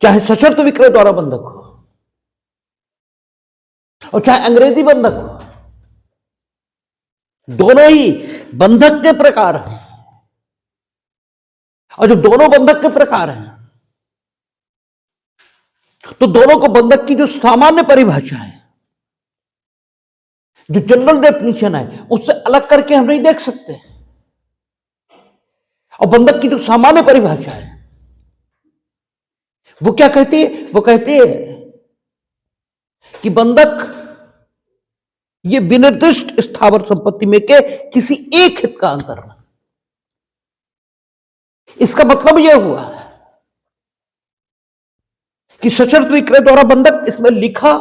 चाहे सशर्त विक्रय द्वारा बंधक हो और चाहे अंग्रेजी बंधक हो, दोनों ही बंधक के प्रकार हैं। और जब दोनों बंधक के प्रकार हैं तो दोनों को बंधक की जो सामान्य परिभाषा है, जो जनरल डेफिनेशन है, उससे अलग करके हम नहीं देख सकते। और बंधक की जो सामान्य परिभाषा है वो क्या कहती है? वो कहती है कि बंधक ये विनिर्दिष्ट स्थावर संपत्ति में के किसी एक हित का अंतरण। इसका मतलब यह हुआ कि सशर्त विक्रय द्वारा बंधक, इसमें लिखा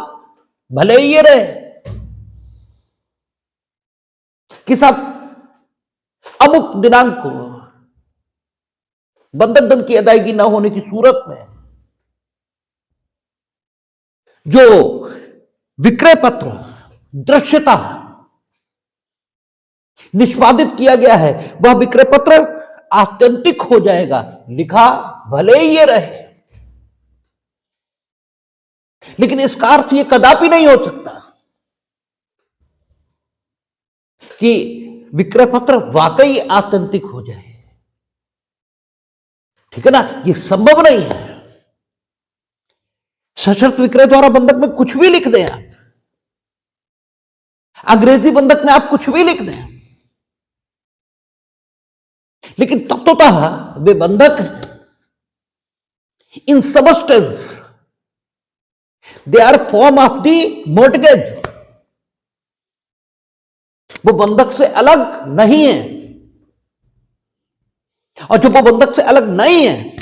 भले ही ये रहे कि साहब अमुक दिनांक को बंधक धन की अदायगी न होने की सूरत में जो विक्रय पत्र दृश्यता निष्पादित किया गया है वह विक्रय पत्र ऑथेंटिक हो जाएगा, लिखा भले ही ये रहे। लेकिन इसका अर्थ यह कदापि नहीं हो सकता कि विक्रय पत्र वाकई ऑथेंटिक हो जाए। ठीक है ना, यह संभव नहीं है। सशर्त विक्रय द्वारा बंधक में कुछ भी लिख दें आप, अंग्रेजी बंधक में आप कुछ भी लिख दें, लेकिन तत्वतः वे बंधक in substance they are form of the mortgage. वो बंधक से अलग नहीं है। और जब वो बंधक से अलग नहीं है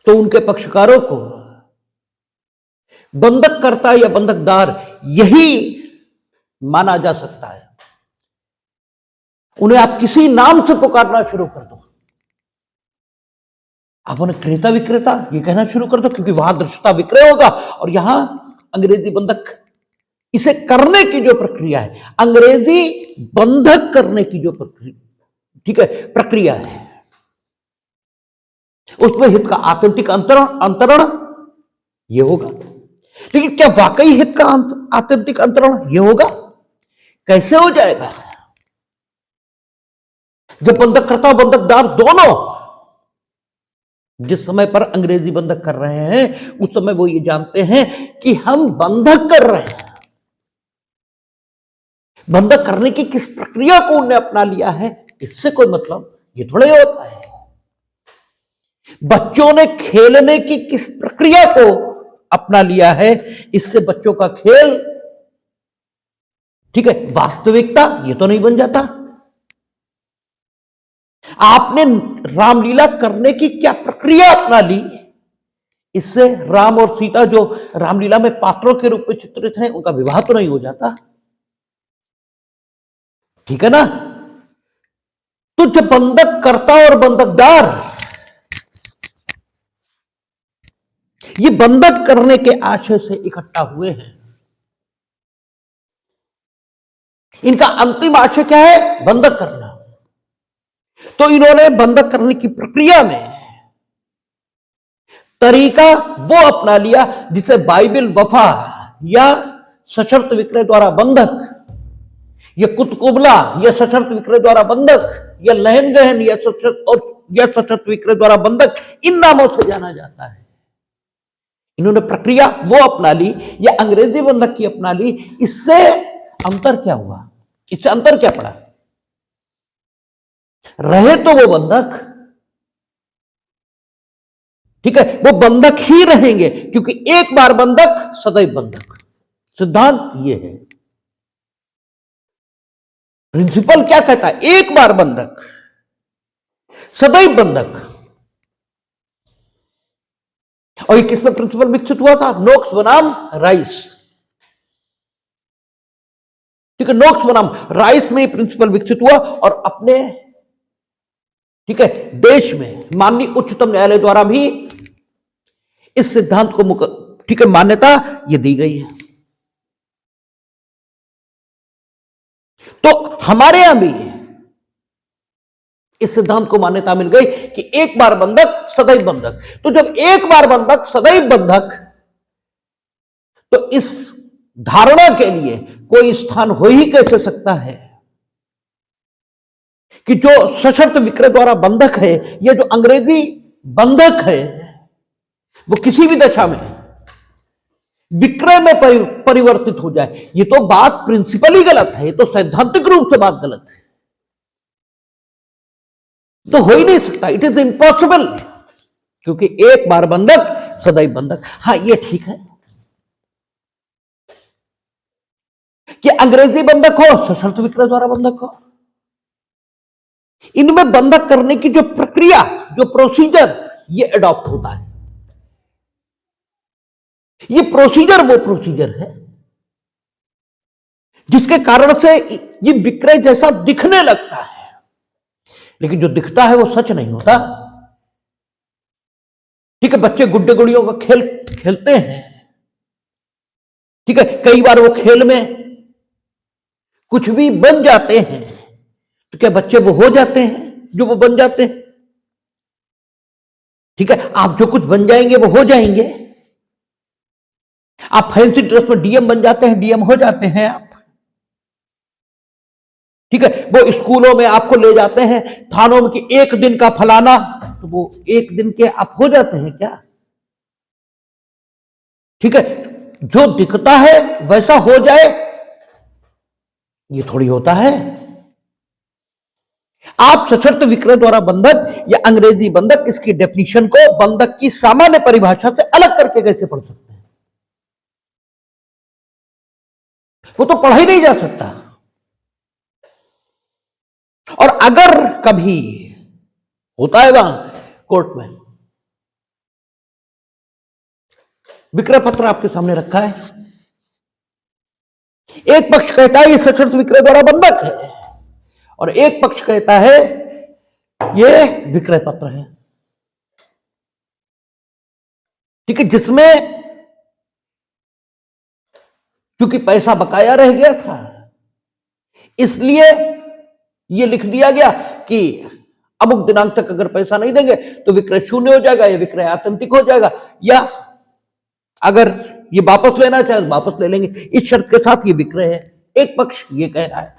तो उनके पक्षकारों को बंधक करता या बंधकदार यही माना जा सकता है। उन्हें आप किसी नाम से पुकारना शुरू कर दो, आप उन्हें क्रेता विक्रेता ये कहना शुरू कर दो, क्योंकि वहां दृश्यता विक्रय होगा और यहां अंग्रेजी बंधक इसे करने की जो प्रक्रिया है, अंग्रेजी बंधक करने की जो प्रक्रिया, ठीक है, प्रक्रिया है, उसमें हित का आत्यंतिक अंतरण यह होगा। लेकिन क्या वाकई हित का आत्यंतिक अंतरण यह होगा? कैसे हो जाएगा? जब बंधक करता और बंधकदार दोनों जिस समय पर अंग्रेजी बंधक कर रहे हैं उस समय वो ये जानते हैं कि हम बंधक कर रहे हैं। बंधक करने की किस प्रक्रिया को उन्होंने अपना लिया है इससे कोई मतलब ये थोड़ा ही होता है। बच्चों ने खेलने की किस प्रक्रिया को अपना लिया है इससे बच्चों का खेल, ठीक है, वास्तविकता ये तो नहीं बन जाता। आपने रामलीला करने की क्या प्रक्रिया अपना ली इससे राम और सीता जो रामलीला में पात्रों के रूप में चित्रित हैं उनका विवाह तो नहीं हो जाता। ठीक है ना? तो जब बंधक करता और बंधकदार ये बंधक करने के आशय से इकट्ठा हुए हैं, इनका अंतिम आशय क्या है? बंधक करना। तो इन्होंने बंधक करने की प्रक्रिया में तरीका वो अपना लिया जिसे बाइबिल वफा या सशर्त विक्रय द्वारा बंधक या कुतकुबला या सशर्त विक्रय द्वारा बंधक या लहन गहन या सशर्त विक्रय द्वारा बंधक इन नामों से जाना जाता है। इन्होंने प्रक्रिया वो अपना ली या अंग्रेजी बंधक की अपना ली। इससे अंतर क्या हुआ? इससे अंतर क्या पड़ा? रहे तो वो बंधक, ठीक है, वो बंधक ही रहेंगे क्योंकि एक बार बंधक सदैव बंधक। सिद्धांत ये है, प्रिंसिपल क्या कहता है? एक बार बंधक सदैव बंधक। और ये किसमें प्रिंसिपल विकसित हुआ था? नोक्स बनाम राइस। ठीक है, नोक्स बनाम राइस में प्रिंसिपल विकसित हुआ और अपने, ठीक है, देश में माननीय उच्चतम न्यायालय द्वारा भी इस सिद्धांत को, ठीक है, मान्यता ये दी गई है। तो हमारे यहां भी इस सिद्धांत को मान्यता मिल गई कि एक बार बंधक सदैव बंधक। तो जब एक बार बंधक सदैव बंधक, तो इस धारणा के लिए कोई स्थान हो ही कैसे सकता है कि जो सशर्त विक्रय द्वारा बंधक है, यह जो अंग्रेजी बंधक है, वो किसी भी दशा में विक्रय में परिवर्तित हो जाए। ये तो बात प्रिंसिपली गलत है, ये तो सैद्धांतिक रूप से बात गलत है, तो हो ही नहीं सकता। इट इज इम्पॉसिबल, क्योंकि एक बार बंधक सदैव बंधक। हां, ये ठीक है कि अंग्रेजी बंधक हो, सशर्त विक्रय द्वारा बंधक हो। इनमें बंधक करने की जो प्रक्रिया, जो प्रोसीजर, ये अडॉप्ट होता है। ये प्रोसीजर वो प्रोसीजर है जिसके कारण से ये विक्रय जैसा दिखने लगता है, लेकिन जो दिखता है वो सच नहीं होता। ठीक है, बच्चे गुड्डे गुड़ियों का खेल खेलते हैं, ठीक है, कई बार वो खेल में कुछ भी बन जाते हैं, तो क्या बच्चे वो हो जाते हैं जो वो बन जाते हैं? ठीक है, आप जो कुछ बन जाएंगे वो हो जाएंगे। आप फैंसी ड्रेस में डीएम बन जाते हैं, डीएम हो जाते हैं आप। ठीक है, वो स्कूलों में आपको ले जाते हैं, थानों में कि एक दिन का फलाना, तो वो एक दिन के आप हो जाते हैं क्या? ठीक है, जो दिखता है वैसा हो जाए, ये थोड़ी होता है। आप सशर्त विक्रय द्वारा बंधक या अंग्रेजी बंधक, इसकी डेफिनेशन को बंधक की सामान्य परिभाषा से अलग करके कैसे पढ़ सकते हैं? वो तो पढ़ा ही नहीं जा सकता। और अगर कभी होता है वहां कोर्ट में, विक्रय पत्र आपके सामने रखा है, एक पक्ष कहता है ये सशर्त विक्रय द्वारा बंधक है, और एक पक्ष कहता है ये विक्रय पत्र है। ठीक है, जिसमें क्योंकि पैसा बकाया रह गया था, इसलिए यह लिख दिया गया कि अमुक दिनांक तक अगर पैसा नहीं देंगे तो विक्रय शून्य हो जाएगा, या विक्रय आतंतिक हो जाएगा, या अगर ये वापस लेना चाहे वापस ले लेंगे। इस शर्त के साथ ये विक्रय है। एक पक्ष ये कह रहा है,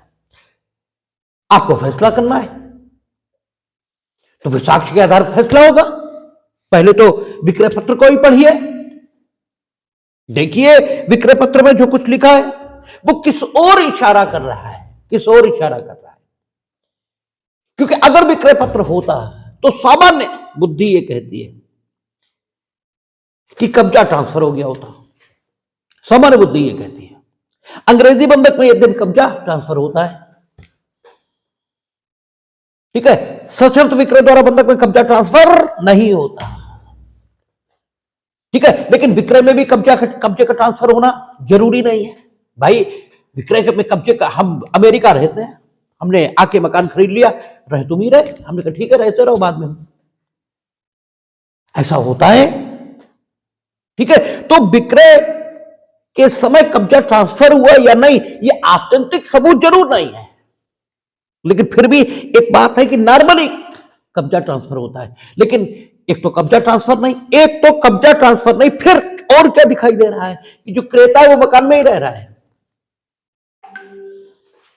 आपको फैसला करना है तो फिर साक्ष्य के आधार पर फैसला होगा। पहले तो विक्रय पत्र को ही पढ़िए, देखिए विक्रय पत्र में जो कुछ लिखा है वो किस ओर इशारा कर रहा है, किस ओर इशारा कर रहा है। क्योंकि अगर विक्रय पत्र होता तो सामान्य बुद्धि ये कहती है कि कब्जा ट्रांसफर हो गया होता, सामान्य बुद्धि ये कहती है। अंग्रेजी बंधक में यद्यपि कब्जा ट्रांसफर होता है, ठीक है, सशर्त विक्रय द्वारा बंधक में कब्जा ट्रांसफर नहीं होता। ठीक है, लेकिन विक्रय में भी कब्जे का ट्रांसफर होना जरूरी नहीं है भाई। विक्रय में कब्जे का, हम अमेरिका रहते हैं, हमने आके मकान खरीद लिया, रहे तुम ही रहे, हमने कहा ठीक है रहते रहो, बाद में ऐसा होता है। ठीक है, तो विक्रय के समय कब्जा ट्रांसफर हुआ या नहीं, ये आत्यंतिक सबूत जरूर नहीं है, लेकिन फिर भी एक बात है कि नॉर्मली कब्जा ट्रांसफर होता है। लेकिन एक तो कब्जा ट्रांसफर नहीं, एक तो कब्जा ट्रांसफर नहीं, फिर और क्या दिखाई दे रहा है कि जो क्रेता है वो मकान में ही रह रहा है,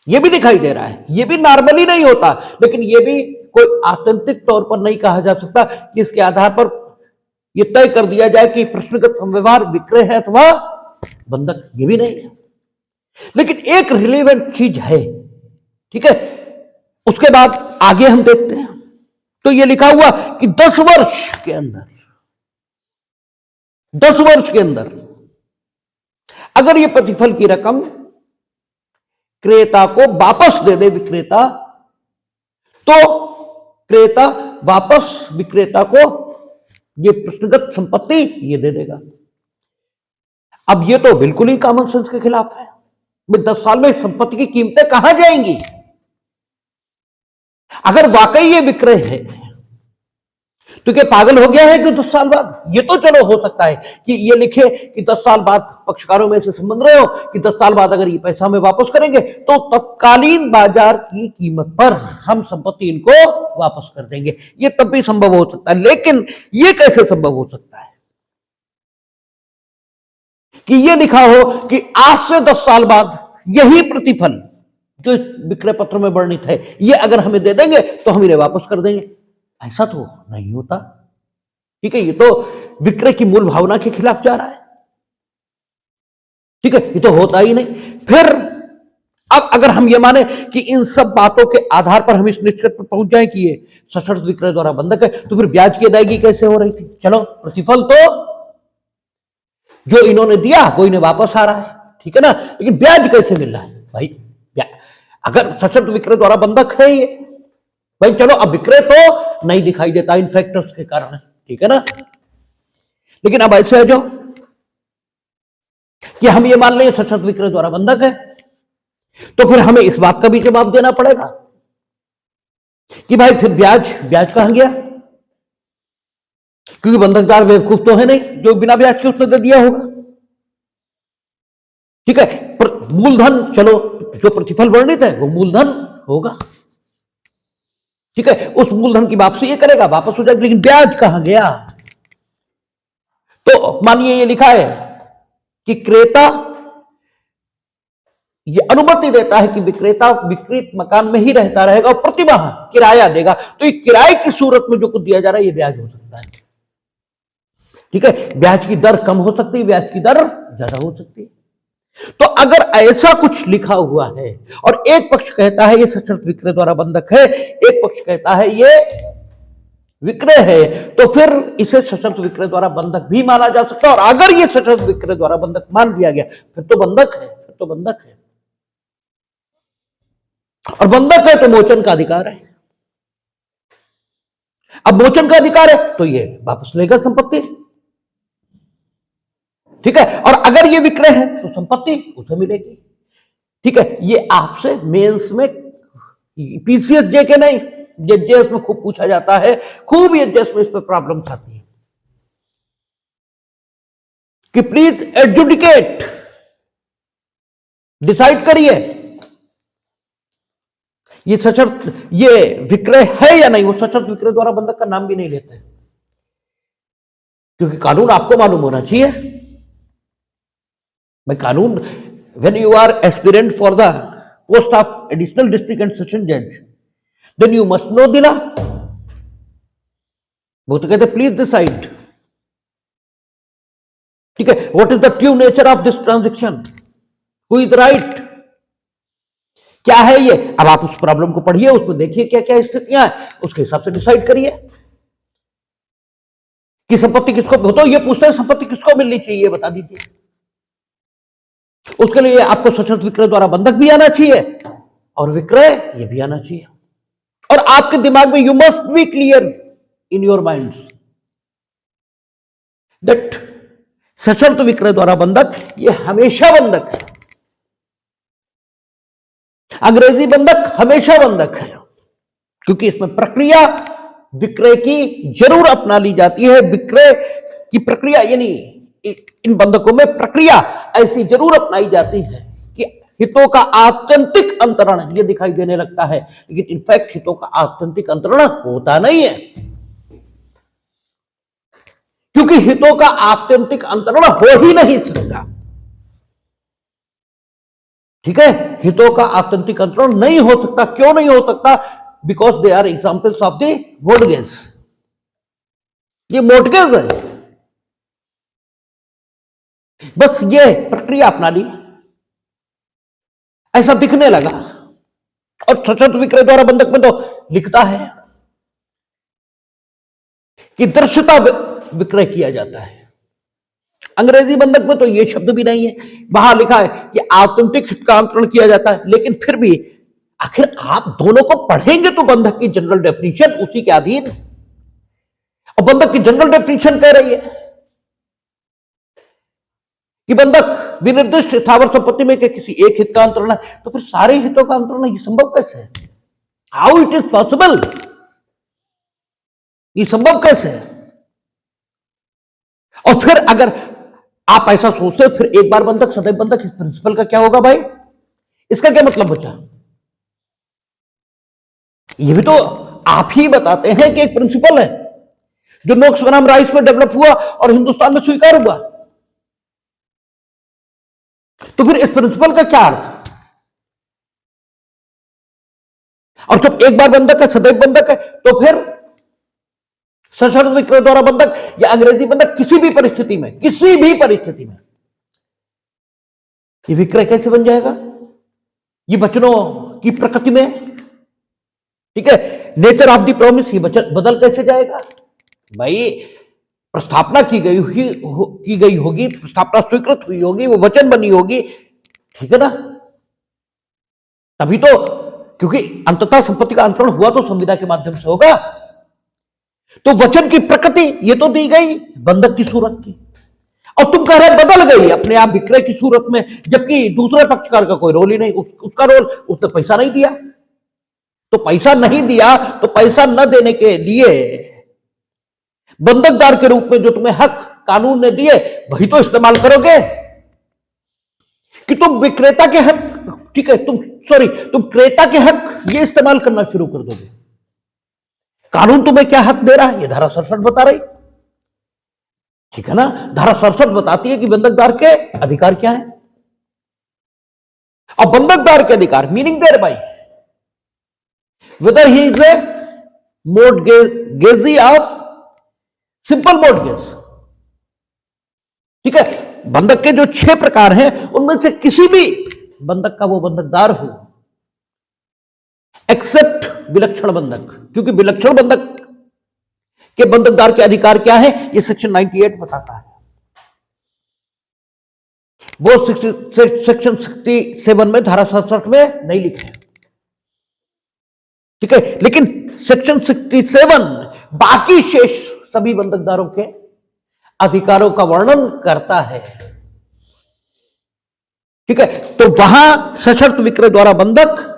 ये भी दिखाई दे रहा है। ये भी नॉर्मली नहीं होता, लेकिन ये भी कोई आतंतिक तौर पर नहीं कहा जा सकता कि इसके आधार पर यह तय कर दिया जाए कि प्रश्नगत व्यवहार विक्रय है अथवा बंधक, ये भी नहीं है। लेकिन एक रिलेवेंट चीज है, ठीक है, उसके बाद आगे हम देखते हैं। तो ये लिखा हुआ कि 10 वर्ष के अंदर, 10 वर्ष के अंदर अगर ये प्रतिफल की रकम क्रेता को वापस दे दे विक्रेता, तो क्रेता वापस विक्रेता को ये प्रश्नगत संपत्ति ये दे देगा। अब ये तो बिल्कुल ही कॉमन सेंस के खिलाफ है। 10 साल में संपत्ति की कीमतें कहां जाएंगी? अगर वाकई ये विक्रय है तो क्या पागल हो गया है जो 10 साल बाद? ये तो चलो हो सकता है कि ये लिखे कि 10 साल बाद पक्षकारों में से समझ रहे हो कि 10 साल बाद अगर ये पैसा हमें वापस करेंगे तो तत्कालीन बाजार की कीमत पर हम संपत्ति इनको वापस कर देंगे। ये तब भी संभव हो सकता है, लेकिन ये कैसे संभव हो सकता है कि ये लिखा हो कि आज से 10 साल बाद यही प्रतिफल जो विक्रय पत्र में वर्णित है ये अगर हमें दे देंगे तो हम इन्हें वापस कर देंगे? ऐसा तो नहीं होता। ठीक है, ये तो विक्रय की मूल भावना के खिलाफ जा रहा है। ठीक है, ये तो होता ही नहीं। फिर अब अगर हम ये माने कि इन सब बातों के आधार पर हम इस निष्कर्ष पर पहुंच जाए कि ये सशर्त विक्रय द्वारा बंधक है, तो फिर ब्याज की अदायगी कैसे हो रही थी? चलो, प्रतिफल तो जो इन्होंने दिया वो इन्हें वापस आ रहा है, ठीक है ना, लेकिन ब्याज कैसे मिल रहा है भाई? अगर सशर्त विक्रय द्वारा बंधक है ये भाई, चलो अब विक्रय तो नहीं दिखाई देता इन फैक्टर्स के कारण, ठीक है ना, लेकिन अब ऐसे है जो कि हम ये मान लें सशर्त विक्रय द्वारा बंधक है, तो फिर हमें इस बात का भी जवाब देना पड़ेगा कि भाई फिर ब्याज कहां गया? क्योंकि बंधकदार बेवकूफ तो है नहीं जो बिना ब्याज के उसने दे दिया होगा। ठीक है, पर मूलधन, चलो जो प्रतिफल वर्णित है वो मूलधन होगा, ठीक है, उस मूलधन की वापसी ये करेगा, वापस हो जाएगा, लेकिन ब्याज कहां गया? तो मानिए ये लिखा है कि क्रेता ये अनुमति देता है कि विक्रेता विक्रीत मकान में ही रहता रहेगा और प्रति माह किराया देगा, तो ये किराए की सूरत में जो कुछ दिया जा रहा है ये ब्याज हो सकता है। ठीक है, ब्याज की दर कम हो सकती है, ब्याज की दर ज्यादा हो सकती है। तो अगर ऐसा कुछ लिखा हुआ है और एक पक्ष कहता है ये सशर्त विक्रय द्वारा बंधक है, एक पक्ष कहता है ये विक्रय है, तो फिर इसे सशर्त विक्रय द्वारा बंधक भी माना जा सकता है। और अगर ये सशर्त विक्रय द्वारा बंधक मान लिया गया फिर तो बंधक है, फिर तो बंधक है, और बंधक है तो मोचन का अधिकार है। अब मोचन का अधिकार है तो ये वापस लेगा संपत्ति, ठीक है, और अगर ये विक्रय है तो संपत्ति उसे मिलेगी। ठीक है, ये आपसे मेंस में पीसीएस जे के नहीं, जेएस में खूब पूछा जाता है, खूब ये जेएस में इस पर प्रॉब्लम आती है कि प्लीज एडजुडिकेट, डिसाइड करिए ये सशर्त ये विक्रय है या नहीं। वो सशर्त विक्रय द्वारा बंधक का नाम भी नहीं लेते क्योंकि कानून आपको मालूम होना चाहिए भाई। कानून, when you are aspirant for the post of additional district and session judge, then you must know the law. वो तो कहते प्लीज डिसाइड, ठीक है, what is the true nature of this transaction, who is right, क्या है ये। अब आप उस प्रॉब्लम को पढ़िए, उसमें देखिए क्या क्या स्थितियां हैं, उसके हिसाब से डिसाइड करिए कि संपत्ति किसको, तो ये पूछते हैं संपत्ति किसको मिलनी चाहिए, बता दीजिए। उसके लिए आपको सशर्त विक्रय द्वारा बंधक भी आना चाहिए और विक्रय ये भी आना चाहिए। और आपके दिमाग में you must be clear in your mind that सशर्त विक्रय द्वारा बंधक ये हमेशा बंधक है। अंग्रेजी बंधक हमेशा बंधक है क्योंकि इसमें प्रक्रिया विक्रय की जरूर अपना ली जाती है। विक्रय की प्रक्रिया यानी इन बंधकों में प्रक्रिया ऐसी जरूर अपनाई जाती है कि हितों का आत्यंतिक अंतरण ये दिखाई देने लगता है, लेकिन इनफैक्ट हितों का आत्यंतिक अंतरण होता नहीं है क्योंकि हितों का आत्यंतिक अंतरण हो ही नहीं सकता। ठीक है, हितों का आत्यंतिक अंतरण नहीं हो सकता। क्यों नहीं हो सकता? Because they are examples of the mortgage. ये मोर्टगेज है, बस ये प्रक्रिया अपना ली, ऐसा दिखने लगा। और सशर्त विक्रय द्वारा बंधक में तो लिखता है कि दृश्यता विक्रय किया जाता है। अंग्रेजी बंधक में तो ये शब्द भी नहीं है, वहां लिखा है कि आत्यंतिक हित का अंतरण किया जाता है। लेकिन फिर भी आखिर आप दोनों को पढ़ेंगे तो बंधक की जनरल डेफिनेशन उसी के अधीन, और बंधक की जनरल डेफिनेशन कह रही है कि बंधक विनिर्दिष्ट स्थावर संपत्ति में के किसी एक हित का अंतरण है, तो फिर सारे हितों का अंतरण ये संभव कैसे है? How it is possible? ये संभव कैसे है? और फिर अगर आप ऐसा सोचते हो, फिर एक बार बंधक सदैव बंधक, इस प्रिंसिपल का क्या होगा भाई? इसका क्या मतलब बचा? ये भी तो आप ही बताते हैं कि एक प्रिंसिपल है जो नोक्स बनाम राइस में डेवलप हुआ और हिंदुस्तान में स्वीकार हुआ। तो फिर इस प्रिंसिपल का क्या अर्थ? और जब एक बार बंधक है, सदैव बंधक है, तो फिर सशर्त विक्रय द्वारा बंधक या अंग्रेजी बंधक किसी भी परिस्थिति में, किसी भी परिस्थिति में ये विक्रय कैसे बन जाएगा? ये वचनों की प्रकृति में, ठीक है, नेचर ऑफ द प्रॉमिस, ये वचन बदल कैसे जाएगा भाई? प्रस्थापना की गई होगी, प्रस्थापना स्वीकृत हुई होगी, वो वचन बनी होगी, ठीक है ना? तभी तो, क्योंकि अंततः संपत्ति का अंतरण हुआ तो संविदा के माध्यम से होगा। तो वचन की प्रकृति ये तो दी गई बंधक की सूरत की, और तुम कह रहे बदल गई अपने आप विक्रय की सूरत में, जबकि दूसरे पक्षकार का कोई रोल ही नहीं, उसका रोल, उसने पैसा नहीं दिया। तो पैसा नहीं दिया तो पैसा न देने के लिए बंधकदार के रूप में जो तुम्हें हक कानून ने दिए वही तो इस्तेमाल करोगे कि तुम विक्रेता के हक, ठीक है, तुम क्रेता के हक ये इस्तेमाल करना शुरू कर दोगे। कानून तुम्हें क्या हक दे रहा है ये धारा 67 बता रही, ठीक है ना? धारा 67 बताती है कि बंधकदार के अधिकार क्या है। और बंधकदार के अधिकार मीनिंग देयर बाय whether he is a mortgagee of simple mortgage, ठीक है? बंधक के जो 6 प्रकार हैं उनमें से किसी भी बंधक का वो बंधकदार हो, एक्सेप्ट विलक्षण बंधक, क्योंकि विलक्षण बंधक के बंधकदार के अधिकार क्या है ये सेक्शन 98 बताता है। वो सेक्शन 67 में, धारा 67 में नहीं लिखे, ठीक है? लेकिन सेक्शन 67 बाकी शेष सभी बंधकदारों के अधिकारों का वर्णन करता है, ठीक है? तो वहां सशर्त विक्रय द्वारा बंधक,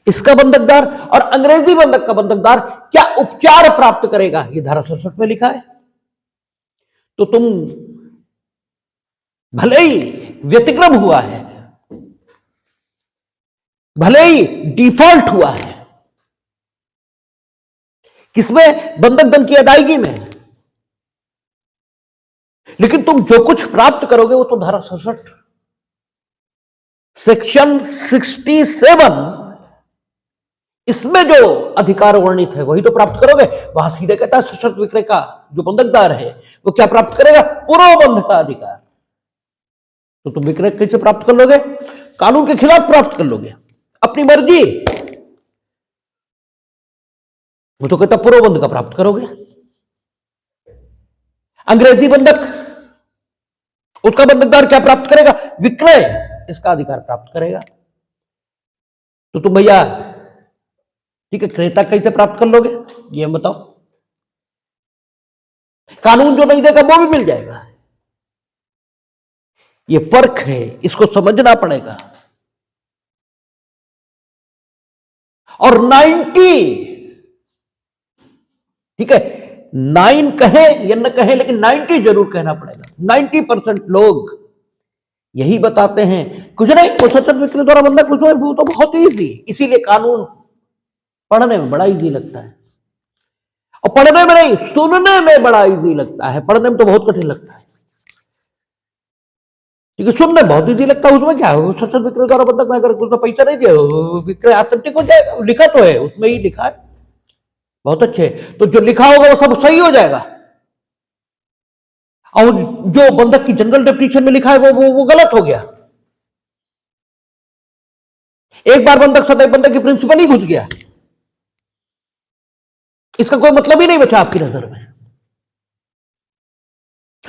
इसका बंधकदार और अंग्रेजी बंधक का बंधकदार क्या उपचार प्राप्त करेगा ये धारा 67 में लिखा है। तो तुम भले ही व्यतिक्रम हुआ है, भले ही डिफॉल्ट हुआ है, किसमें? बंधक धन की अदायगी में, लेकिन तुम जो कुछ प्राप्त करोगे वो तो धारा 67 सेक्शन 67 इसमें जो अधिकार वर्णित है वही तो प्राप्त करोगे। वहां सीधे कहता है सशर्त विक्रय का जो बंधकदार है वो क्या प्राप्त करेगा? पूर्वबंध का अधिकार। तो तुम विक्रय कैसे प्राप्त कर लोगे? कानून के खिलाफ प्राप्त कर लोगे, अपनी मर्जी। वो तो कहता पूर्वबंध का प्राप्त करोगे। अंग्रेजी बंधक, उसका बंधकदार क्या प्राप्त करेगा? विक्रय, इसका अधिकार प्राप्त करेगा। तो तुम भैया, ठीक है, क्रेता कैसे प्राप्त कर लोगे ये बताओ? कानून जो नहीं देगा वो भी मिल जाएगा। ये फर्क है, इसको समझना पड़ेगा। और 90, ठीक है, 9 कहे या न कहे लेकिन 90 जरूर कहना पड़ेगा। 90% लोग यही बताते हैं कुछ नहीं, वो सशर्त विक्रय द्वारा बंधक कुछ वो तो बहुत ईजी, इसीलिए कानून पढ़ने में बड़ा इजी लगता है। और पढ़ने में नहीं, सुनने में बड़ा इजी लगता है, पढ़ने में तो बहुत कठिन लगता है। ठीक है, सुनने में बहुत इजी लगता है, उसमें क्या है? सशर्त विक्रय द्वारा बंधक में अगर उसने पैसा नहीं दिया विक्रय ऑथेंटिक हो जाएगा, लिखा तो है उसमें ही लिखा है, बहुत अच्छे। तो जो लिखा होगा वो सब सही हो जाएगा, और जो बंधक की जनरल डेफिनेशन में लिखा है वो गलत हो गया। एक बार बंधक सदैव बंधक की प्रिंसिपल ही घुस गया, इसका कोई मतलब ही नहीं बचा आपकी नजर में।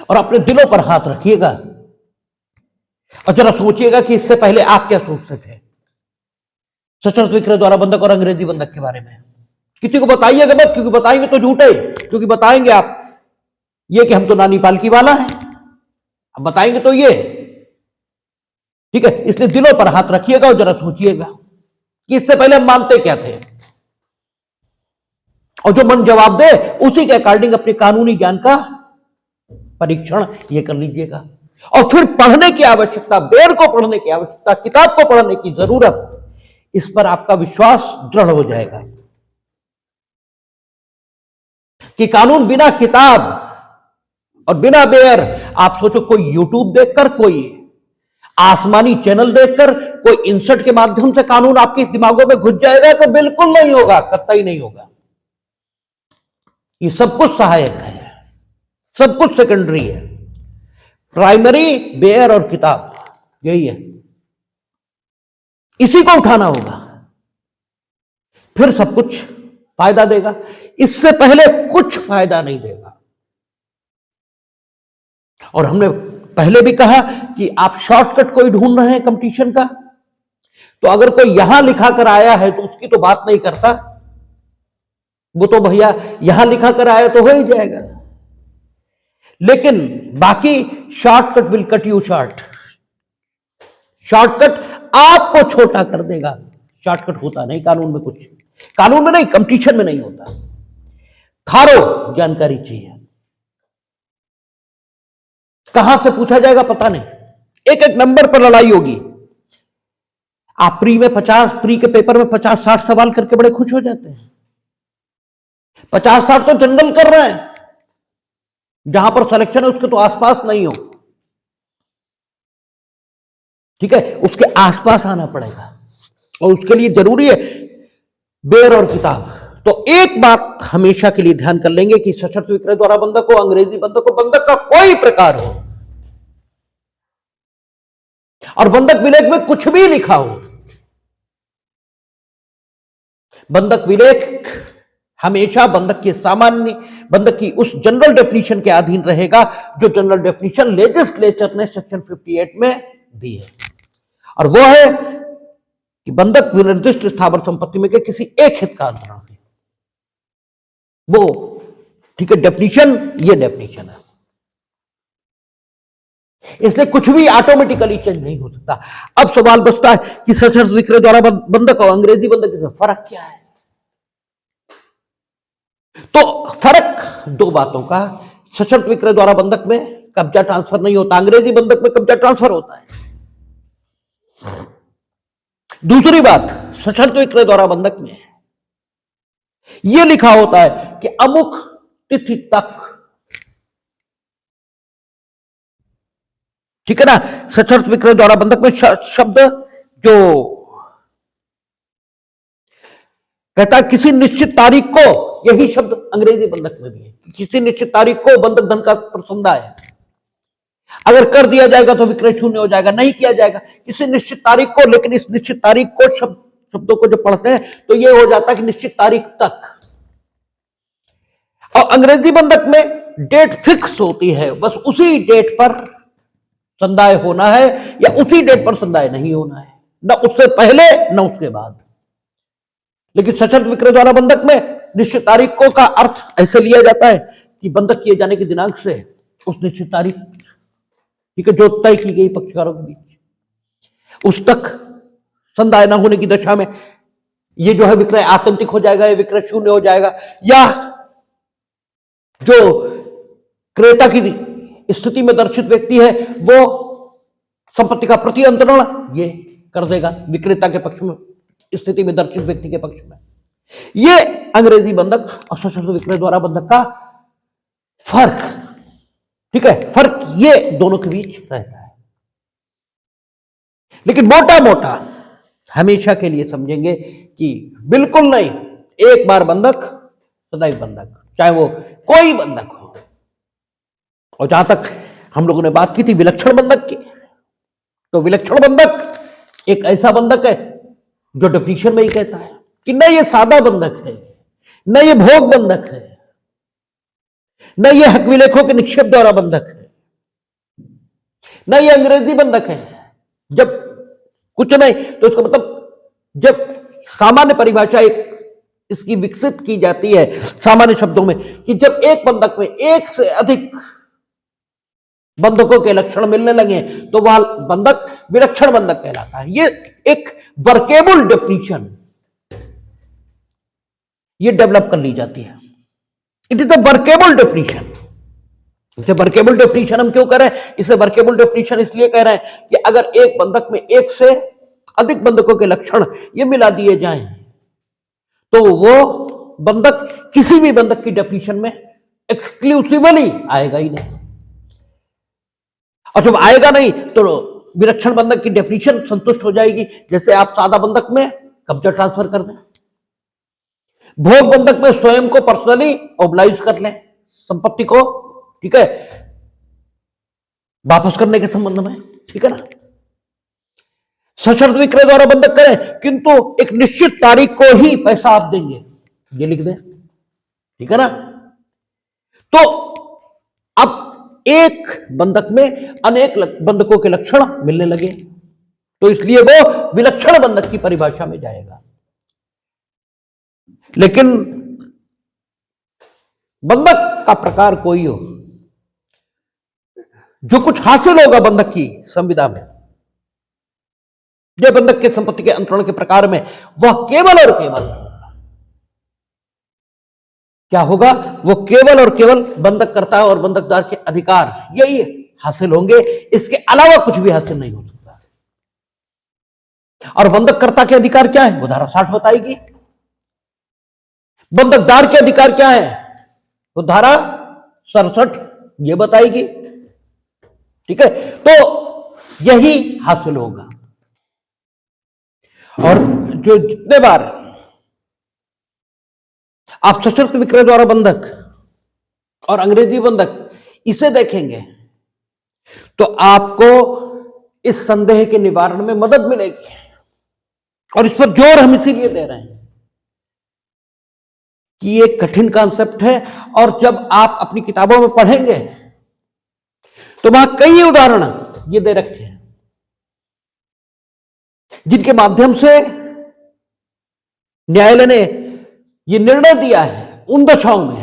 और अपने दिलों पर हाथ रखिएगा और जरा सोचिएगा कि इससे पहले आप क्या सोचते थे सशर्त विक्रय द्वारा बंधक और अंग्रेजी बंधक के बारे में। किसी को बताइएगा मत, क्योंकि बताएंगे तो झूठे, क्योंकि बताएंगे आप ये कि हम तो नानी पालकी वाला है, अब बताएंगे तो ये, ठीक है। इसलिए दिलों पर हाथ रखिएगा और जरा सोचिएगा कि इससे पहले हम मानते क्या थे, और जो मन जवाब दे उसी के अकॉर्डिंग अपने कानूनी ज्ञान का परीक्षण ये कर लीजिएगा। और फिर पढ़ने की आवश्यकता, बेयर को पढ़ने की आवश्यकता, किताब को पढ़ने की जरूरत, इस पर आपका विश्वास दृढ़ हो जाएगा कि कानून बिना किताब और बिना बेयर, आप सोचो कोई यूट्यूब देखकर, कोई आसमानी चैनल देखकर, कोई इंसर्ट के माध्यम से कानून आपके दिमागों में घुस जाएगा, तो बिल्कुल नहीं होगा, कतई नहीं होगा। ये सब कुछ सहायक है, सब कुछ सेकेंडरी है। प्राइमरी बेयर और किताब, यही है, इसी को उठाना होगा, फिर सब कुछ फायदा देगा। इससे पहले कुछ फायदा नहीं देगा। और हमने पहले भी कहा कि आप शॉर्टकट कोई ढूंढ रहे हैं कंपटीशन का, तो अगर कोई यहां लिखा कर आया है तो उसकी तो बात नहीं करता, वो तो भैया यहां लिखा कर आया तो हो ही जाएगा। लेकिन बाकी shortcut will cut you short, shortcut आपको छोटा कर देगा। शॉर्टकट होता नहीं कानून में, कुछ कानून में नहीं, कंपटीशन में नहीं होता। थारो जानकारी चाहिए, कहां से पूछा जाएगा पता नहीं, एक एक नंबर पर लड़ाई होगी। आप प्री में 50, प्री के पेपर में 50-60 सवाल करके बड़े खुश हो जाते हैं। 50-60 तो जनरल कर रहे हैं, जहां पर सिलेक्शन है उसके तो आसपास नहीं हो, ठीक है, उसके आसपास आना पड़ेगा। और उसके लिए जरूरी है बेयर और किताब। तो एक बात हमेशा के लिए ध्यान कर लेंगे कि सशर्त विक्रय द्वारा बंधक हो, अंग्रेजी बंधक हो, बंधक का कोई प्रकार हो, और बंधक विलेख में कुछ भी लिखा हो, बंधक विलेख हमेशा बंधक के सामान्य, बंधक की उस जनरल डेफिनेशन के अधीन रहेगा जो जनरल डेफिनेशन लेजिस्लेचर ने सेक्शन 58 में दी है। और वो है कि बंधक विनिर्दिष्ट स्थावर संपत्ति में के किसी एक हित का अंतरण है, वो, ठीक है, डेफिनेशन, ये डेफिनेशन है। इसलिए कुछ भी ऑटोमेटिकली चेंज नहीं हो सकता। अब सवाल बचता है कि सशर्त विक्रय द्वारा बंधक और अंग्रेजी बंधक में फर्क क्या है? तो फर्क दो बातों का, सशर्त विक्रय द्वारा बंधक में कब्जा ट्रांसफर नहीं होता, अंग्रेजी बंधक में कब्जा ट्रांसफर होता है। दूसरी बात, सशर्त विक्रय द्वारा बंधक में यह लिखा होता है कि अमुक तिथि तक, ठीक है ना। सशर्त विक्रय द्वारा बंधक में शब्द जो कहता है किसी निश्चित तारीख को, यही शब्द अंग्रेजी बंधक में भी है, किसी निश्चित तारीख को बंधक धन का प्रसंदा है। अगर कर दिया जाएगा तो विक्रय शून्य हो जाएगा, नहीं किया जाएगा किसी निश्चित तारीख को। लेकिन इस निश्चित तारीख को शब्दों को जब पढ़ते हैं तो यह हो जाता है कि निश्चित तारीख तक। और अंग्रेजी बंधक में डेट फिक्स होती है, बस उसी डेट पर संदाय होना है या उसी डेट पर संदाय नहीं होना है, न उससे पहले न उसके बाद। लेकिन सशर्त विक्रय द्वारा बंधक में निश्चित तारीखों का अर्थ ऐसे लिया जाता है कि बंधक किए जाने के दिनांक से उस निश्चित तारीख, ठीक है, जो तय की गई पक्षकारों के बीच, उस तक संदाय न होने की दशा में ये जो है विक्रय आतंतिक हो जाएगा, या विक्रय शून्य हो जाएगा, या जो क्रेता की स्थिति में दर्शित व्यक्ति है वो संपत्ति का प्रति अंतरण ये कर देगा विक्रेता के पक्ष में, स्थिति में दर्शित व्यक्ति के पक्ष में। ये अंग्रेजी बंधक और सशर्त विक्रय द्वारा बंधक का फर्क, ठीक है, फर्क ये दोनों के बीच रहता है। लेकिन मोटा मोटा हमेशा के लिए समझेंगे कि बिल्कुल नहीं, एक बार बंधक सदैव बंधक, चाहे वो कोई बंधक हो। और जहां तक हम लोगों ने बात की थी विलक्षण बंधक की, तो विलक्षण बंधक एक ऐसा बंधक है जो डेफिनेशन में ही कहता है कि न ये सादा बंधक है, न ये भोग बंधक है, न ये हक विलेखों के निक्षेप द्वारा बंधक है, न ये अंग्रेजी बंधक है। जब कुछ नहीं तो इसका मतलब, जब सामान्य परिभाषा एक इसकी विकसित की जाती है सामान्य शब्दों में, कि जब एक बंधक में एक से अधिक बंधकों के लक्षण मिलने लगे तो वह बंधक विलक्षण बंधक कहलाता है। ये एक वर्केबल डेफिनेशन ये डेवलप कर ली जाती है। It is a workable definition. इसे वर्केबल डेफिनेशन हम क्यों करें? इसे वर्केबल डेफिनेशन इसलिए कह रहे हैं कि अगर एक बंधक में एक से अधिक बंधकों के लक्षण ये मिला दिए जाएं तो वो बंधक किसी भी बंधक की डेफिनेशन में एक्सक्लूसिवली आएगा ही नहीं। और जब आएगा नहीं तो विलक्षण बंधक की डेफिनेशन संतुष्ट हो जाएगी। जैसे आप सादा बंधक में कब्जा ट्रांसफर कर दें, भोग बंधक में स्वयं को पर्सनली ऑब्लाइज कर लें संपत्ति को, ठीक है, वापस करने के संबंध में, ठीक है ना। सशर्त विक्रय द्वारा बंधक करें किंतु एक निश्चित तारीख को ही पैसा आप देंगे, ये लिख दें, ठीक है ना। तो अब एक बंधक में अनेक बंधकों के लक्षण मिलने लगे तो इसलिए वो विलक्षण बंधक की परिभाषा में जाएगा। लेकिन बंधक का प्रकार कोई हो, जो कुछ हासिल होगा बंधक की संविदा में, जो बंधक के संपत्ति के अंतरण के प्रकार में, वह केवल और केवल क्या होगा? वो केवल और केवल बंधककर्ता और बंधकदार के अधिकार यही हासिल होंगे, इसके अलावा कुछ भी हासिल नहीं हो सकता। और बंधककर्ता के अधिकार क्या है? वो धारा 60 बताएगी। बंधकदार के अधिकार क्या है? वो धारा 67 ये बताएगी, ठीक है। तो यही हासिल होगा। और जो जितने बार आप सशर्त विक्रय द्वारा बंधक और अंग्रेजी बंधक इसे देखेंगे तो आपको इस संदेह के निवारण में मदद मिलेगी। और इस पर जोर हम इसीलिए दे रहे हैं कि ये कठिन कॉन्सेप्ट है, और जब आप अपनी किताबों में पढ़ेंगे तो वहां कई उदाहरण ये दे रखे हैं जिनके माध्यम से न्यायालय ने ये निर्णय दिया है उन दशाओं में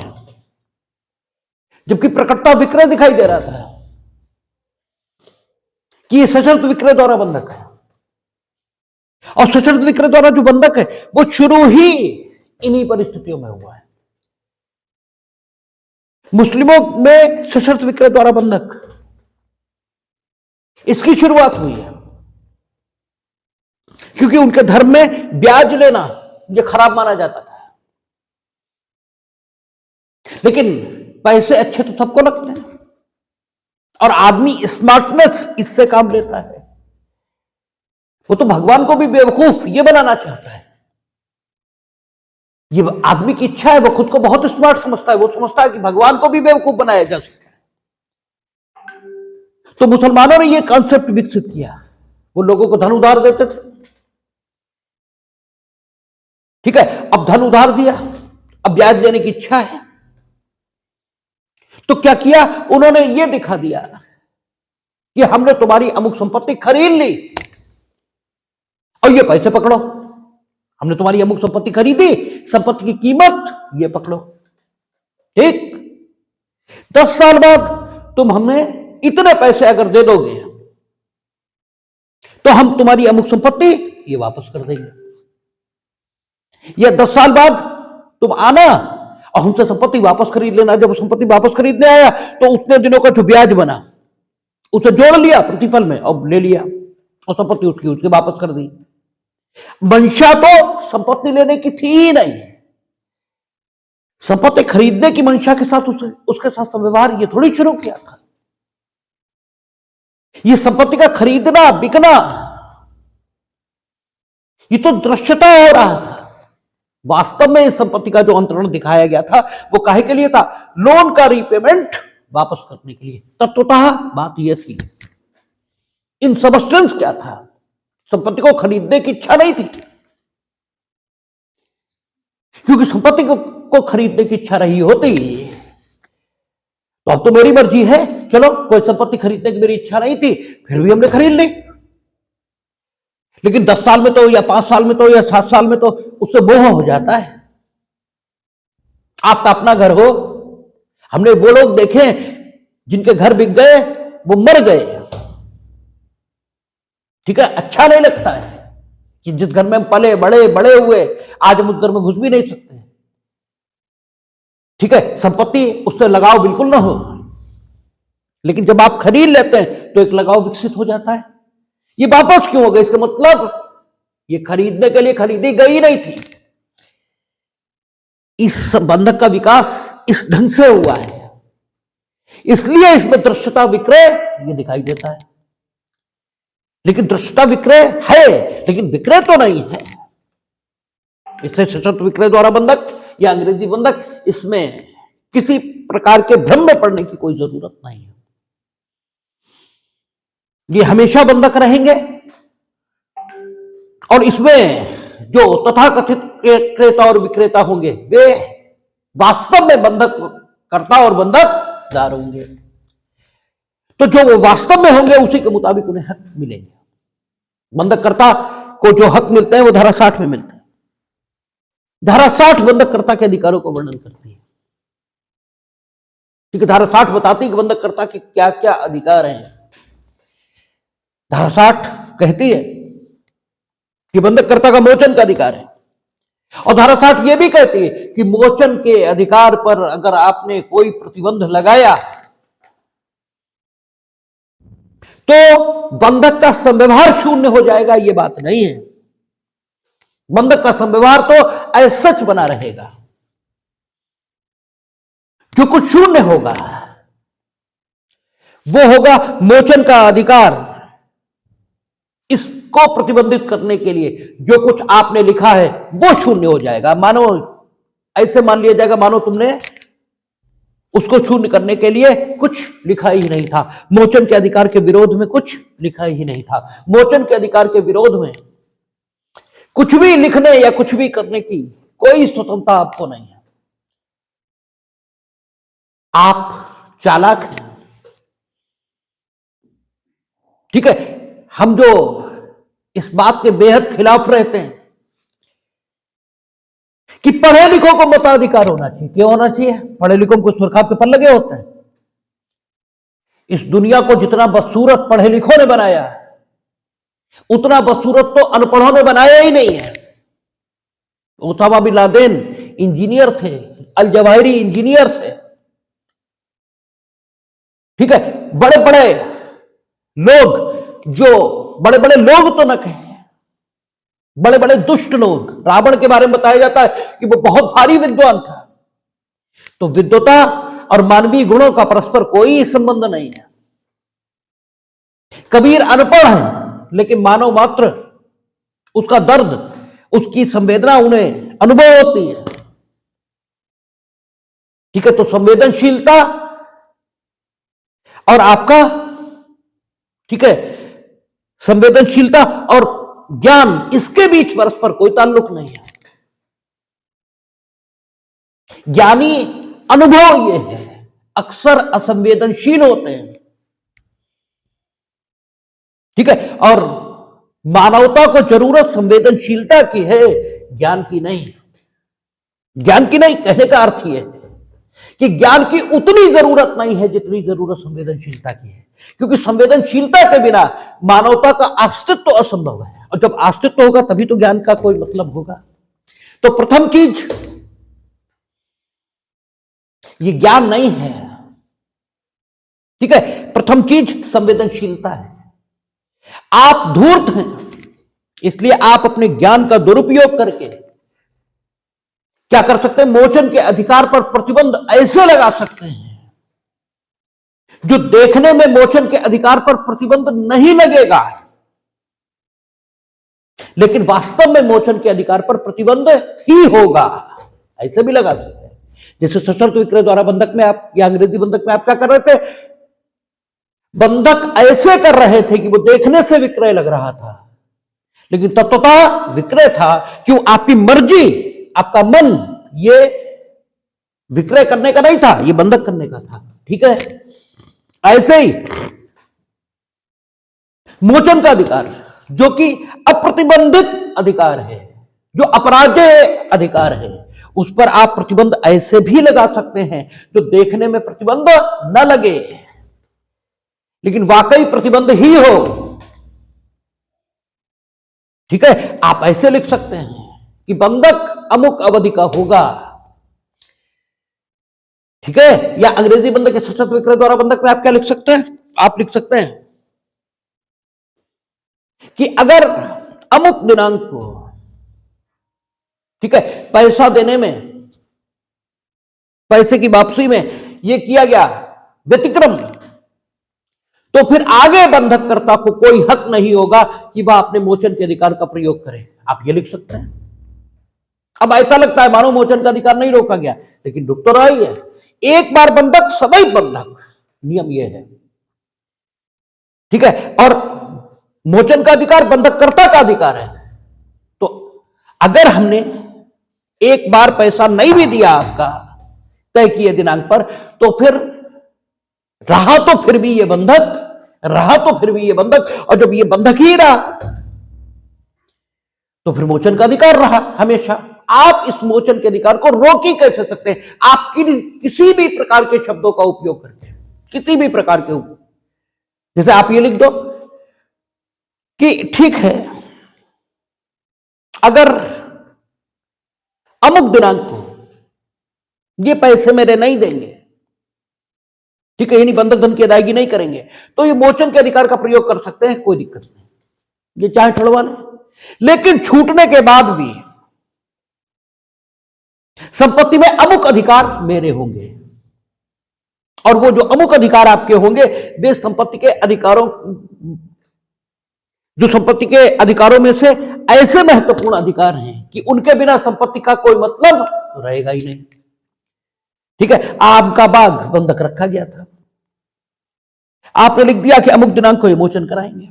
जबकि प्रकटता विक्रय दिखाई दे रहा था कि ये सशर्त विक्रय द्वारा बंधक है। और सशर्त विक्रय द्वारा जो बंधक है वो शुरू ही इन्हीं परिस्थितियों में हुआ है। मुस्लिमों में सशर्त विक्रय द्वारा बंधक इसकी शुरुआत हुई है क्योंकि उनके धर्म में ब्याज लेना यह खराब माना जाता था। लेकिन पैसे अच्छे तो सबको लगते हैं और आदमी स्मार्टनेस इससे काम लेता है। वो तो भगवान को भी बेवकूफ ये बनाना चाहता है। ये आदमी की इच्छा है, वो खुद को बहुत स्मार्ट समझता है, वो समझता है कि भगवान को भी बेवकूफ बनाया जा सकता है। तो मुसलमानों ने ये कॉन्सेप्ट विकसित किया, वो लोगों को धन उधार देते थे, ठीक है। अब धन उधार दिया, अब ब्याज देने की इच्छा है, तो क्या किया उन्होंने? ये दिखा दिया कि हमने तुम्हारी अमुक संपत्ति खरीद ली और ये पैसे पकड़ो। हमने तुम्हारी अमुक संपत्ति खरीदी, संपत्ति की कीमत ये पकड़ो, ठीक। 10 साल बाद तुम हमें इतने पैसे अगर दे दोगे तो हम तुम्हारी अमुक संपत्ति ये वापस कर देंगे। या 10 साल बाद तुम आना और हमसे संपत्ति वापस खरीद लेना। जब संपत्ति वापस खरीदने आया तो उतने दिनों का जो ब्याज बना उसे जोड़ लिया प्रतिफल में और ले लिया और संपत्ति उसकी वापस कर दी। मंशा तो संपत्ति लेने की थी ही नहीं, संपत्ति खरीदने की मंशा के साथ उसके साथ व्यवहार ये थोड़ी शुरू किया था। ये संपत्ति का खरीदना बिकना ये तो दृश्यता हो रहा था। वास्तव में इस संपत्ति का जो अंतरण दिखाया गया था वो काहे के लिए था? लोन का रीपेमेंट वापस करने के लिए। तत्वतः बात यह थी। इन सबस्टेंस क्या था? संपत्ति को खरीदने की इच्छा नहीं थी, क्योंकि संपत्ति को खरीदने की इच्छा रही होती तो अब तो मेरी मर्जी है, चलो कोई संपत्ति खरीदने की मेरी इच्छा नहीं थी फिर भी हमने खरीद ली। लेकिन 10 साल में तो या 5 साल में तो या 7 साल में तो उससे मोह हो जाता है। आपका अपना घर हो, हमने वो लोग देखे जिनके घर बिक गए वो मर गए, ठीक है। अच्छा नहीं लगता है कि जिस घर में हम पले बड़े हुए आज हम उस घर में घुस भी नहीं सकते, ठीक है। संपत्ति उससे लगाव बिल्कुल ना हो। लेकिन जब आप खरीद लेते हैं तो एक लगाव विकसित हो जाता है। ये वापस क्यों हो गया? इसका मतलब ये खरीदने के लिए खरीदी गई नहीं थी। इस बंधक का विकास इस ढंग से हुआ है, इसलिए इसमें दृश्यता विक्रय ये दिखाई देता है। लेकिन दृश्यता विक्रय है, लेकिन विक्रय तो नहीं है। इसलिए सशर्त विक्रय द्वारा बंधक या अंग्रेजी बंधक, इसमें किसी प्रकार के भ्रम में पड़ने की कोई जरूरत नहीं है। ये हमेशा बंधक रहेंगे और इसमें जो तथाकथित क्रेता और विक्रेता होंगे वे वास्तव में बंधक कर्ता और बंधकदार होंगे। तो जो वो वास्तव में होंगे उसी के मुताबिक उन्हें हक मिलेंगे। बंधककर्ता को जो हक मिलते हैं वो धारा 60 में मिलते हैं। धारा 60 बंधककर्ता के अधिकारों को वर्णन करती है। ठीक है, धारा 60 बताती है कि बंधककर्ता के क्या क्या अधिकार हैं। धारा 60 कहती है कि बंधककर्ता का मोचन का अधिकार है, और धारा 60 यह भी कहती है कि मोचन के अधिकार पर अगर आपने कोई प्रतिबंध लगाया तो बंधक का संव्यवहार शून्य हो जाएगा। यह बात नहीं है। बंधक का संव्यवहार तो ऐसा सच बना रहेगा। जो कुछ शून्य होगा वो होगा मोचन का अधिकार। इसको प्रतिबंधित करने के लिए जो कुछ आपने लिखा है वो शून्य हो जाएगा। मानो ऐसे मान लिया जाएगा मानो तुमने उसको शून्य करने के लिए कुछ लिखा ही नहीं था। मोचन के अधिकार के विरोध में कुछ लिखा ही नहीं था। मोचन के अधिकार के विरोध में कुछ भी लिखने या कुछ भी करने की कोई स्वतंत्रता आपको नहीं है। आप चालाक हैं। ठीक है, हम जो इस बात के बेहद खिलाफ रहते हैं कि पढ़े लिखों को मताधिकार होना चाहिए। क्यों होना चाहिए? पढ़े लिखों को सुरखाब के पर लगे होते हैं। इस दुनिया को जितना बदसूरत पढ़े लिखों ने बनाया है उतना बदसूरत तो अनपढ़ों ने बनाया ही नहीं है। ओसामा बिन लादेन इंजीनियर थे, अल जवाहिरी इंजीनियर थे। ठीक है, बड़े बड़े लोग, जो बड़े बड़े लोग तो न कहें, बड़े बड़े दुष्ट लोग, रावण के बारे में बताया जाता है कि वो बहुत भारी विद्वान था। तो विद्वता और मानवीय गुणों का परस्पर कोई संबंध नहीं है। कबीर अनपढ़ है लेकिन मानव मात्र, उसका दर्द, उसकी संवेदना उन्हें अनुभव होती है। ठीक है, तो संवेदनशीलता और आपका, ठीक है, संवेदनशीलता और ज्ञान, इसके बीच परस्पर कोई ताल्लुक नहीं है। ज्ञानी अनुभव ये है, अक्सर असंवेदनशील होते हैं। ठीक है, और मानवता को जरूरत संवेदनशीलता की है, ज्ञान की नहीं। ज्ञान की नहीं कहने का अर्थ यह है कि ज्ञान की उतनी जरूरत नहीं है जितनी जरूरत संवेदनशीलता की है। क्योंकि संवेदनशीलता के बिना मानवता का अस्तित्व तो असंभव है, और जब अस्तित्व होगा तभी तो ज्ञान का कोई मतलब होगा। तो प्रथम चीज ये ज्ञान नहीं है। ठीक है, प्रथम चीज संवेदनशीलता है। आप धूर्त हैं, इसलिए आप अपने ज्ञान का दुरुपयोग करके क्या कर सकते हैं? मोचन के अधिकार पर प्रतिबंध ऐसे लगा सकते हैं जो देखने में मोचन के अधिकार पर प्रतिबंध नहीं लगेगा, लेकिन वास्तव में मोचन के अधिकार पर प्रतिबंध ही होगा। ऐसे भी लगा सकते हैं। जैसे सशर्त विक्रय द्वारा बंधक में आप, या अंग्रेजी बंधक में आप क्या कर रहे थे? बंधक ऐसे कर रहे थे कि वो देखने से विक्रय लग रहा था, लेकिन तत्वतः विक्रय था। क्यों? आपकी मर्जी, आपका मन, ये विक्रय करने का नहीं था, ये बंधक करने का था। ठीक है, ऐसे ही मोचन का अधिकार जो कि अप्रतिबंधित अधिकार है, जो अपराज्य अधिकार है, उस पर आप प्रतिबंध ऐसे भी लगा सकते हैं जो देखने में प्रतिबंध न लगे लेकिन वाकई प्रतिबंध ही हो। ठीक है, आप ऐसे लिख सकते हैं कि बंधक अमुक अवधि का होगा। ठीक है, या अंग्रेजी बंधक या सशर्त विक्रय द्वारा बंधक में आप क्या लिख सकते हैं? आप लिख सकते हैं कि अगर अमुक दिनांक को, ठीक है, पैसा देने में, पैसे की वापसी में यह किया गया व्यतिक्रम, तो फिर आगे बंधककर्ता को कोई हक नहीं होगा कि वह अपने मोचन के अधिकार का प्रयोग करे। आप ये लिख सकते हैं। अब ऐसा लगता है मानो मोचन का अधिकार नहीं रोका गया, लेकिन रुक तो रहा ही है। एक बार बंधक सदैव बंधक, नियम यह है, ठीक है। और मोचन का अधिकार बंधककर्ता का अधिकार है। तो अगर हमने एक बार पैसा नहीं भी दिया आपका तय किए दिनांक पर, तो फिर रहा तो फिर भी ये बंधक, रहा तो फिर भी ये बंधक, और जब ये बंधक ही रहा तो फिर मोचन का अधिकार रहा हमेशा। आप इस मोचन के अधिकार को रोक ही कैसे सकते हैं? आप किसी भी प्रकार के शब्दों का उपयोग करके, किसी भी प्रकार के उपयोग, जैसे आप ये लिख दो कि ठीक है, अगर अमुक दिनांक को ये पैसे मेरे नहीं देंगे, ठीक है, यानी बंधक धन की अदायगी नहीं करेंगे, तो ये मोचन के अधिकार का प्रयोग कर सकते हैं, कोई दिक्कत नहीं, ये चाहे ठड़वा लें। लेकिन छूटने के बाद भी संपत्ति में अमुक अधिकार मेरे होंगे, और वो जो अमुक अधिकार आपके होंगे वे संपत्ति के अधिकारों, जो संपत्ति के अधिकारों में से ऐसे महत्वपूर्ण अधिकार हैं कि उनके बिना संपत्ति का कोई मतलब रहेगा ही नहीं। ठीक है, आम का बाग बंधक रखा गया था, आपने लिख दिया कि अमुक दिनांक को ये मोचन कराएंगे।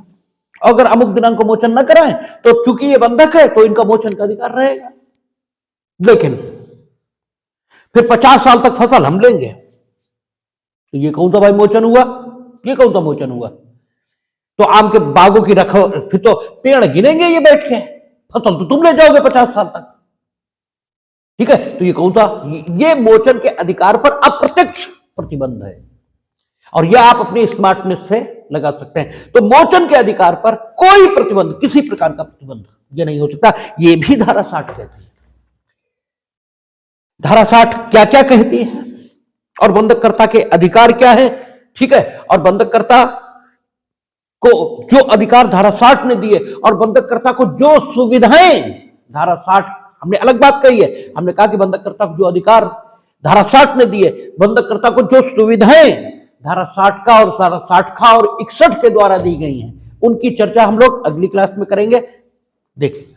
अगर अमुक दिनांक को मोचन न कराएं तो चूंकि ये बंधक है तो इनका मोचन का अधिकार रहेगा। लेकिन फिर 50 साल तक फसल हम लेंगे, तो ये कौन सा भाई मोचन हुआ? ये कौन सा मोचन हुआ? तो आम के बागों की रखो, फिर तो पेड़ गिनेंगे ये बैठ के, फसल तो तुम ले जाओगे 50 साल तक। ठीक है, तो ये कौन सा? ये मोचन के अधिकार पर अप्रत्यक्ष प्रतिबंध है, और यह आप अपनी स्मार्टनेस से लगा सकते हैं। तो मोचन के अधिकार पर कोई प्रतिबंध, किसी प्रकार का प्रतिबंध ये नहीं हो सकता। ये भी धारा 60 कहती है। धारा 60 क्या क्या कहती है और बंधककर्ता के अधिकार क्या है? ठीक है, और बंधककर्ता को जो अधिकार धारा 60 ने दिए और बंधककर्ता को जो सुविधाएं धारा 60, हमने अलग बात कही है, हमने कहा कि बंधककर्ता को जो अधिकार धारा 60 ने दिए, बंधककर्ता को जो सुविधाएं धारा 60 का और धारा 60 का और 61 के द्वारा दी गई हैं, उनकी चर्चा हम लोग अगली क्लास में करेंगे। देखिए।